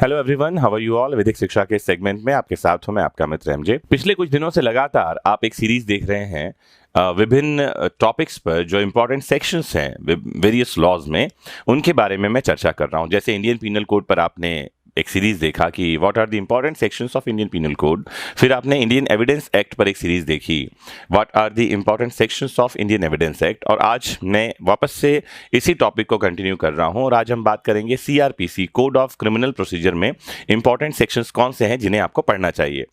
Hello everyone, how are you all. Vedic शिक्षा के segment में आपके साथ हूं मैं, आपका मित्र एमजे। पिछले कुछ दिनों से लगातार आप एक सीरीज देख रहे हैं विभिन्न टॉपिक्स पर जो इंपॉर्टेंट सेक्शंस हैं वेरियस लॉज में, उनके बारे में मैं चर्चा कर रहा हूं। जैसे इंडियन पीनल कोड पर आपने एक सीरीज देखा कि what are the important sections of Indian penal code. फिर आपने इंडियन एविडेंस एक्ट पर एक सीरीज देखी, what are the important sections of Indian evidence act. और आज मैं वापस से इसी टॉपिक को कंटिन्यू कर रहा हूं और आज हम बात करेंगे CrPC, code of criminal procedure में इंपॉर्टेंट सेक्शंस कौन से हैं जिन्हें आपको पढ़ना चाहिए।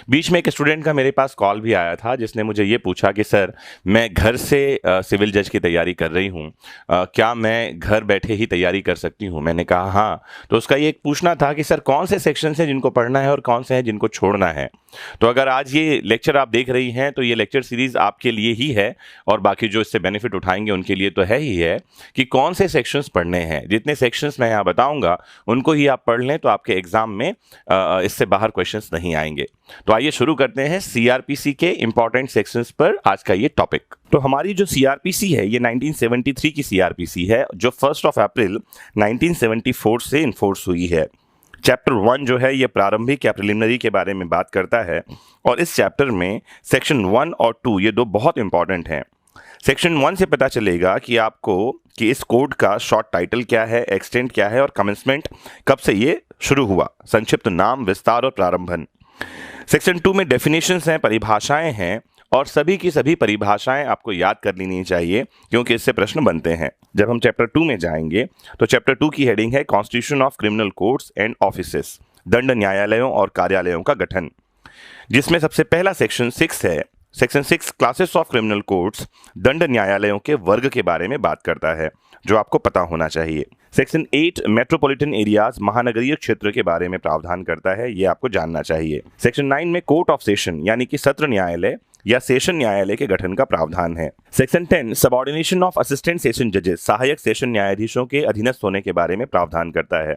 बीच में एक स्टूडेंट का मेरे पास कॉल भी आया था जिसने मुझे ये पूछा कि सर, मैं घर से सिविल जज की तैयारी कर रही हूँ, क्या मैं घर बैठे ही तैयारी कर सकती हूँ। मैंने कहा हाँ। तो उसका ये पूछना था कि सर कौन से सेक्शन हैं जिनको पढ़ना है और कौन से हैं जिनको छोड़ना है। तो अगर आज ये लेक्चर आप देख रही हैं तो ये लेक्चर सीरीज आपके लिए ही है और बाकी जो इससे बेनिफिट उठाएंगे उनके लिए तो है ही है कि कौन से सेक्शंस पढ़ने हैं। जितने सेक्शंस मैं यहाँ बताऊंगा उनको ही आप पढ़ लें तो आपके एग्जाम में इससे बाहर क्वेश्चंस नहीं आएंगे। तो आइए शुरू करते हैं सीआरपीसी के इंपॉर्टेंट सेक्शंस पर आज का ये टॉपिक। तो हमारी जो सीआरपीसी है ये 1973 की सीआरपीसी है जो 1 अप्रैल 1974 से इन्फोर्स हुई है। चैप्टर 1 जो है ये प्रारंभिक या प्रिलिमिनरी के बारे में बात करता है और इस चैप्टर में सेक्शन 1 और 2 ये दो बहुत इंपॉर्टेंट हैं। सेक्शन 1 से पता चलेगा कि आपको कि इस कोड का शॉर्ट टाइटल क्या है, एक्सटेंट क्या है और कमेंसमेंट कब से ये शुरू हुआ, संक्षिप्त नाम, विस्तार और प्रारंभन। सेक्शन 2 में डेफिनेशंस हैं, परिभाषाएं हैं और सभी की सभी परिभाषाएं आपको याद कर लेनी चाहिए क्योंकि इससे प्रश्न बनते हैं। जब हम चैप्टर 2 में जाएंगे तो चैप्टर 2 की हेडिंग है constitution of criminal courts and offices, दंड न्यायालयों और कार्यालयों का गठन, जिसमें सबसे पहला सेक्शन 6 है। Section 6 classes of criminal courts, दंड न्यायालयों के वर्ग के बारे में बात करता है जो आपको पता होना चाहिए। सेक्शन 8 मेट्रोपॉलिटन एरियाज, महानगरीय क्षेत्र के बारे में प्रावधान करता है, ये आपको जानना चाहिए। सेक्शन 9 में कोर्ट ऑफ सेशन यानी कि सत्र न्यायालय या सेशन न्यायालय के गठन का प्रावधान है। Section 10 subordination of assistant session जजेस, सहायक सेशन न्यायाधीशों के अधीनस्थ होने के बारे में प्रावधान करता है।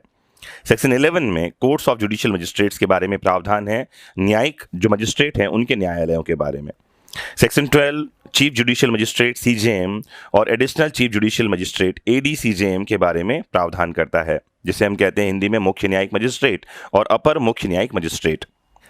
सेक्शन 11 में कोर्ट्स ऑफ जुडिशियल मजिस्ट्रेट्स के बारे में प्रावधान है, न्यायिक जो मजिस्ट्रेट हैं उनके न्यायालयों के बारे में। Section 12 chief judicial magistrate CJM और एडिशनल चीफ जुडिशियल मजिस्ट्रेट एडीसीजेएम के बारे में प्रावधान करता है, जिसे हम कहते हैं हिंदी में मुख्य न्यायिक मजिस्ट्रेट और अपर मुख्य न्यायिक मजिस्ट्रेट।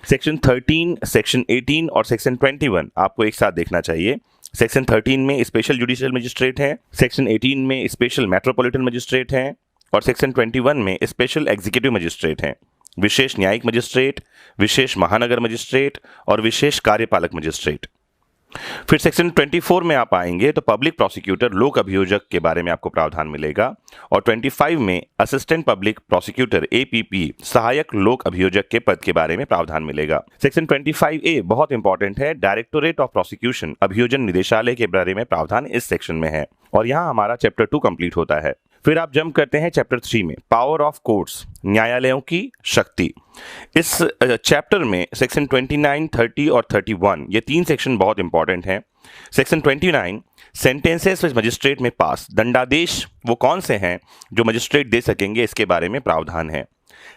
सेक्शन 13, सेक्शन 18 और सेक्शन 21 आपको एक साथ देखना चाहिए। सेक्शन 13 में स्पेशल जुडिशियल मजिस्ट्रेट हैं, सेक्शन 18 में स्पेशल मेट्रोपॉलिटन मजिस्ट्रेट हैं और सेक्शन 21 में स्पेशल एग्जीक्यूटिव मजिस्ट्रेट हैं, विशेष न्यायिक मजिस्ट्रेट, विशेष महानगर मजिस्ट्रेट और विशेष कार्यपालक मजिस्ट्रेट। फिर सेक्शन 24 में आप आएंगे तो पब्लिक प्रोसिक्यूटर, लोक अभियोजक के बारे में आपको प्रावधान मिलेगा और 25 में असिस्टेंट पब्लिक प्रोसिक्यूटर एपीपी, सहायक लोक अभियोजक के पद के बारे में प्रावधान मिलेगा। सेक्शन 25A बहुत इंपॉर्टेंट है, डायरेक्टोरेट ऑफ प्रोसिक्यूशन, अभियोजन निदेशालय के बारे में प्रावधान इस सेक्शन में है और यहाँ हमारा चैप्टर 2 कंप्लीट होता है। फिर आप जंप करते हैं चैप्टर 3 में, पावर ऑफ कोर्ट्स, न्यायालयों की शक्ति। इस चैप्टर में सेक्शन 29, 30 और 31 ये 3 सेक्शन बहुत इंपॉर्टेंट हैं। सेक्शन 29 सेंटेंसेस विच मजिस्ट्रेट में पास, दंडादेश वो कौन से हैं जो मजिस्ट्रेट दे सकेंगे, इसके बारे में प्रावधान है।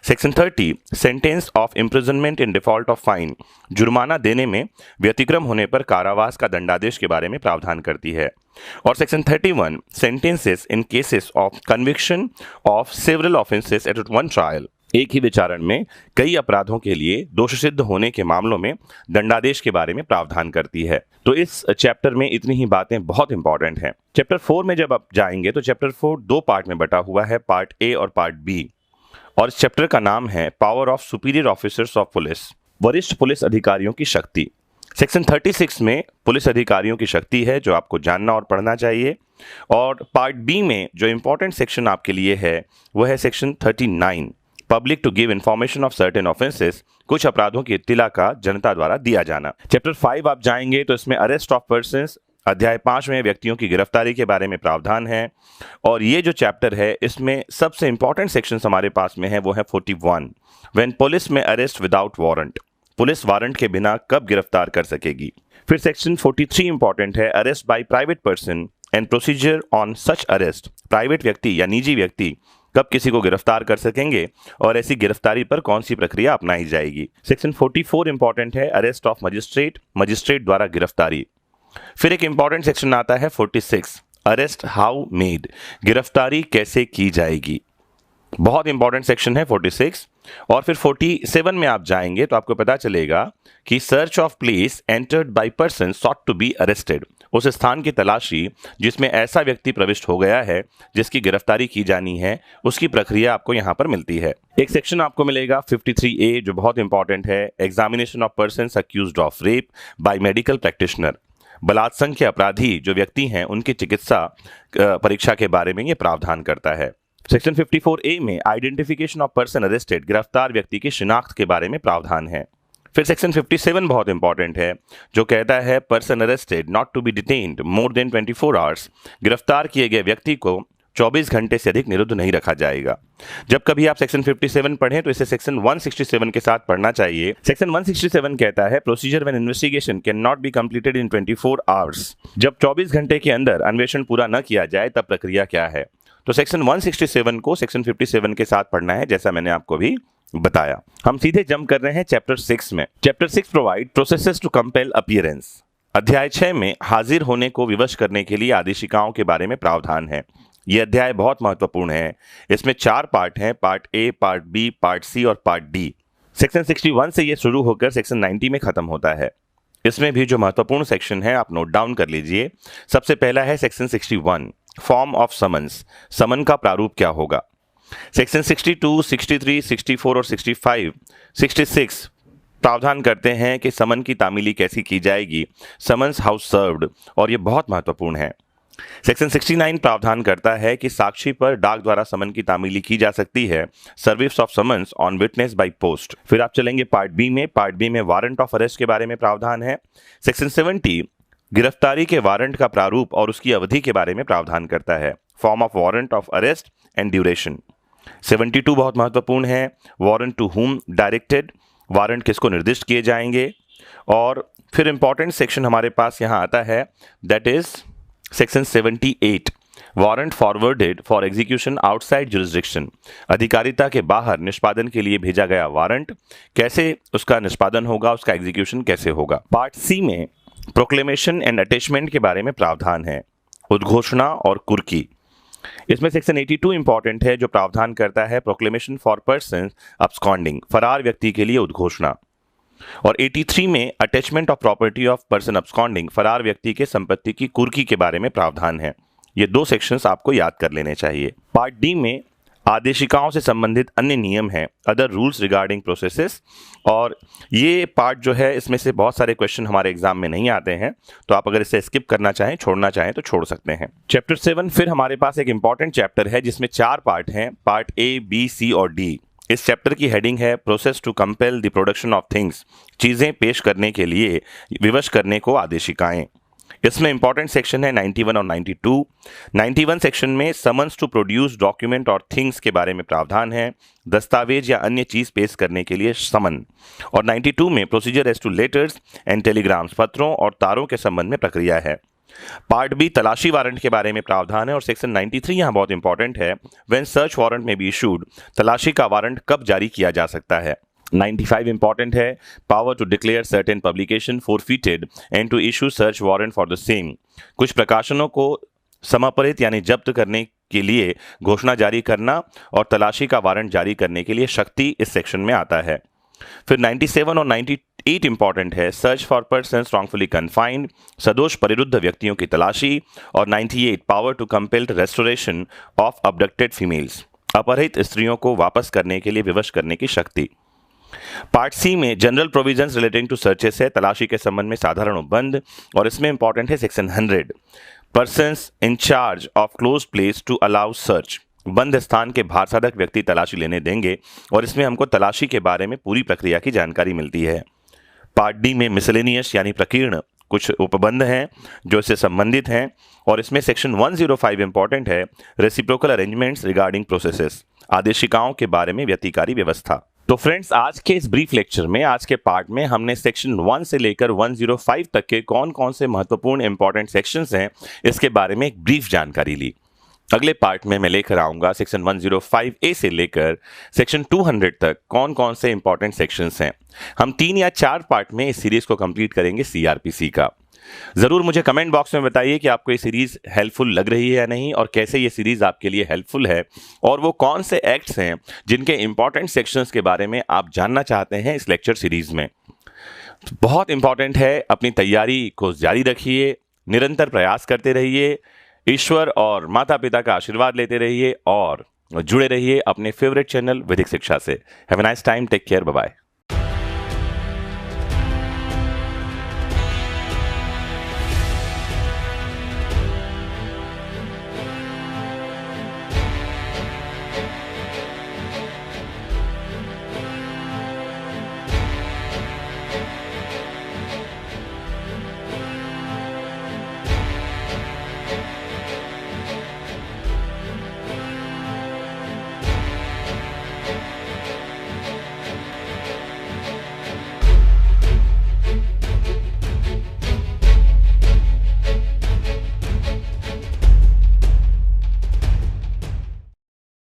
Section 30 sentence of imprisonment in default of fine, जुर्माना देने में व्यतिक्रम होने पर कारावास का दंडादेश के बारे में प्रावधान करती है। और section 31 sentences in cases of conviction of several offences at one trial, एक ही विचारण में कई अपराधों के लिए दोष सिद्ध होने के मामलों में दंडादेश के बारे में प्रावधान करती है। तो इस चैप्टर में इतनी ही बातें बहुत इंपॉर्टेंट हैं। चैप्टर 4 में जब आप जाएंगे तो चैप्टर 4 2 पार्ट में बटा हुआ है, पार्ट ए और पार्ट बी, और इस चैप्टर का नाम है power of superior officers of police, वरिष्ठ पुलिस अधिकारियों की शक्ति। सेक्शन 36 में पुलिस अधिकारियों की शक्ति है जो आपको जानना और पढ़ना चाहिए। और पार्ट बी में जो इंपॉर्टेंट सेक्शन आपके लिए है वह है section 39, public to give information of certain offences, कुछ अपराधों की इत्तिला का जनता द्वारा दिया जाना। चैप्टर 5 आप जाएंगे तो इसमें अरेस्ट ऑफ पर्सन्स, अध्याय 5 में व्यक्तियों की गिरफ्तारी के बारे में प्रावधान है। और ये जो चैप्टर है इसमें सबसे इंपॉर्टेंट सेक्शन हमारे पास में है वो है 41, व्हेन पुलिस में arrest without warrant, police warrant के बिना कब गिरफ्तार कर सकेगी। फिर सेक्शन 43 इंपॉर्टेंट है, arrest by private person and procedure on such arrest, private व्यक्ति या निजी व्यक्ति कब किसी को गिरफ्तार कर सकेंगे और ऐसी गिरफ्तारी पर कौन सी प्रक्रिया अपनाई जाएगी। सेक्शन 44 इंपॉर्टेंट है, अरेस्ट ऑफ मजिस्ट्रेट, मजिस्ट्रेट द्वारा गिरफ्तारी। फिर एक इंपॉर्टेंट सेक्शन आता है 46, अरेस्ट हाउ मेड, गिरफ्तारी कैसे की जाएगी। बहुत इंपॉर्टेंट सेक्शन है 46। और फिर 47 में आप जाएंगे तो आपको पता चलेगा कि search of place entered by person sought to be arrested, उस स्थान की तलाशी जिसमें ऐसा व्यक्ति प्रविष्ट हो गया है जिसकी गिरफ्तारी की जानी है, उसकी प्रक्रिया आपको यहाँ पर मिलती है। एक सेक्शन आपको मिलेगा 53A जो बहुत इंपॉर्टेंट है, examination of persons accused of rape by medical practitioner, बलात्संग के अपराधी जो व्यक्ति हैं उनकी चिकित्सा परीक्षा के बारे में ये प्रावधान करता है। सेक्शन 54A में आइडेंटिफिकेशन ऑफ पर्सन अरेस्टेड, गिरफ्तार व्यक्ति की शिनाख्त के बारे में प्रावधान है। फिर सेक्शन 57 बहुत इंपॉर्टेंट है जो कहता है person arrested not to be detained more than 24 hours, गिरफ्तार किए गए व्यक्ति को 24 घंटे से अधिक निरुद्ध नहीं रखा जाएगा। जब कभी आप सेक्शन 57 पढ़ें तो इसे सेक्शन 167 के साथ पढ़ना चाहिए। सेक्शन 167 कहता है procedure when investigation can not be completed in 24 hours, जब 24 घंटे के अंदर अन्वेषण पूरा न किया जाए तब प्रक्रिया क्या है। तो सेक्शन 167 को सेक्शन 57 के साथ पढ़ना है जैसा मैंने आपको भी बताया। हम सीधे जंप कर रहे हैं चैप्टर 6 में। Chapter 6 provide processes to compel appearance. अध्याय 6 में हाजिर होने को विवश करने के लिए आदेशिकाओं के बारे में प्रावधान है। यह अध्याय बहुत महत्वपूर्ण है। इसमें 4 पार्ट हैं, part A, part B, part C और पार्ट डी। सेक्शन 61 से यह शुरू होकर सेक्शन 90 में खत्म होता है। इसमें भी जो महत्वपूर्ण सेक्शन है आप नोट डाउन कर लीजिए। सबसे पहला है सेक्शन 61, फॉर्म ऑफ समन्स, समन का प्रारूप क्या होगा। सेक्शन 62, 63, 64 और 65, 66 प्रावधान करते हैं कि समन की तामीली कैसी की जाएगी, समन्स हाउस सर्व्ड, और ये बहुत महत्वपूर्ण है। सेक्शन 69 प्रावधान करता है कि साक्षी पर डाक द्वारा समन की तामीली की जा सकती है, service of summons on witness by post. फिर आप चलेंगे पार्ट बी में। पार्ट बी में वारंट ऑफ अरेस्ट के बारे में प्रावधान है। सेक्शन 70 गिरफ्तारी के वारंट का प्रारूप और उसकी अवधि के बारे में प्रावधान करता है, form of warrant of arrest and duration. 72 बहुत महत्वपूर्ण है, warrant to whom directed, warrant किसको निर्दिष्ट किए जाएंगे। और फिर इंपॉर्टेंट सेक्शन हमारे पास यहाँ आता है, that is section 78, warrant forwarded for execution outside jurisdiction, अधिकारिता के बाहर निष्पादन के लिए भेजा गया वारंट, कैसे उसका निष्पादन होगा, उसका एग्जीक्यूशन कैसे होगा। पार्ट सी में प्रोक्लेमेशन एंड अटैचमेंट के बारे में प्रावधान है, उद्घोषणा और कुर्की। इसमें सेक्शन 82 इंपॉर्टेंट है जो प्रावधान करता है प्रोक्लेमेशन फॉर पर्सन अब्सकॉन्डिंग, फरार व्यक्ति के लिए उद्घोषणा। और 83 में attachment of property of person absconding, फरार व्यक्ति के संपत्ति की कुर्की के बारे में प्रावधान है। ये 2 सेक्शंस आपको याद कर लेने चाहिए। पार्ट डी में आदेशिकाओं से संबंधित अन्य नियम हैं, अदर रूल्स रिगार्डिंग प्रोसेसेस, और ये पार्ट जो है इसमें से बहुत सारे क्वेश्चन हमारे एग्जाम में नहीं आते हैं, तो आप अगर इसे स्किप करना चाहें, छोड़ना चाहें तो छोड़ सकते हैं। चैप्टर 7 फिर हमारे पास एक इंपॉर्टेंट चैप्टर है जिसमें 4 पार्ट हैं, पार्ट ए, बी, सी और डी। इस चैप्टर की हेडिंग है process to compel the production of things, चीजें पेश करने के लिए विवश करने को आदेशिकाएं। इसमें इंपॉर्टेंट सेक्शन है 91 और 92। 91 सेक्शन में समन्स टू प्रोड्यूस डॉक्यूमेंट और थिंग्स के बारे में प्रावधान है, दस्तावेज या अन्य चीज पेश करने के लिए समन। और 92 में procedure as to letters and telegrams, पत्रों और तारों के संबंध में प्रक्रिया है। पार्ट बी तलाशी वारंट के बारे में प्रावधान है और सेक्शन 93 यहाँ बहुत इंपॉर्टेंट है, व्हेन सर्च वारंट में बी इशूड, तलाशी का वारंट कब जारी किया जा सकता है। 95 इंपॉर्टेंट है, power to declare certain publication forfeited and to issue search warrant for the same, कुछ प्रकाशनों को समापरित यानी जब्त करने के लिए घोषणा जारी करना और तलाशी का वारंट जारी करने के लिए शक्ति इस सेक्शन में आता है। फिर 97 और 98 इंपॉर्टेंट है, search for persons wrongfully confined, सदोष परिरुद्ध व्यक्तियों की तलाशी, और 98 power to compel restoration of abducted females, अपहरित स्त्रियों को वापस करने के लिए विवश करने की शक्ति। पार्ट सी में general provisions relating to searches है, तलाशी के संबंध में साधारण उपबंध, और इसमें इंपॉर्टेंट है section 100, persons in charge of close place to allow search, बंद स्थान के भारसाधक व्यक्ति तलाशी लेने देंगे, और इसमें हमको तलाशी के बारे में पूरी प्रक्रिया की जानकारी मिलती है। पार्ट डी में मिसलेनियस यानी प्रकीर्ण कुछ उपबंध हैं जो इससे संबंधित हैं, और इसमें सेक्शन 105 इंपॉर्टेंट है, रेसिप्रोकल अरेंजमेंट्स रिगार्डिंग प्रोसेसेस, आदेशिकाओं के बारे में व्यतिकारी व्यवस्था। तो फ्रेंड्स, आज के इस ब्रीफ लेक्चर में, आज के पार्ट में हमने सेक्शन 1 से लेकर 105 तक के कौन कौन से महत्वपूर्ण इंपॉर्टेंट सेक्शंस हैं इसके बारे में एक ब्रीफ जानकारी ली। अगले पार्ट में मैं लेकर आऊंगा सेक्शन 105A से लेकर सेक्शन 200 तक कौन कौन से इंपॉर्टेंट सेक्शंस हैं। हम 3 या 4 पार्ट में इस सीरीज को कंप्लीट करेंगे CRPC का। ज़रूर मुझे कमेंट बॉक्स में बताइए कि आपको ये सीरीज़ हेल्पफुल लग रही है या नहीं, और कैसे ये सीरीज़ आपके लिए हेल्पफुल है, और वो कौन से एक्ट्स हैं जिनके इंपॉर्टेंट सेक्शंस के बारे में आप जानना चाहते हैं इस लेक्चर सीरीज़ में। बहुत इंपॉर्टेंट है, अपनी तैयारी को जारी रखिए, निरंतर प्रयास करते रहिए, ईश्वर और माता पिता का आशीर्वाद लेते रहिए और जुड़े रहिए अपने फेवरेट चैनल वैदिक शिक्षा से। Have a nice time, take care, bye bye.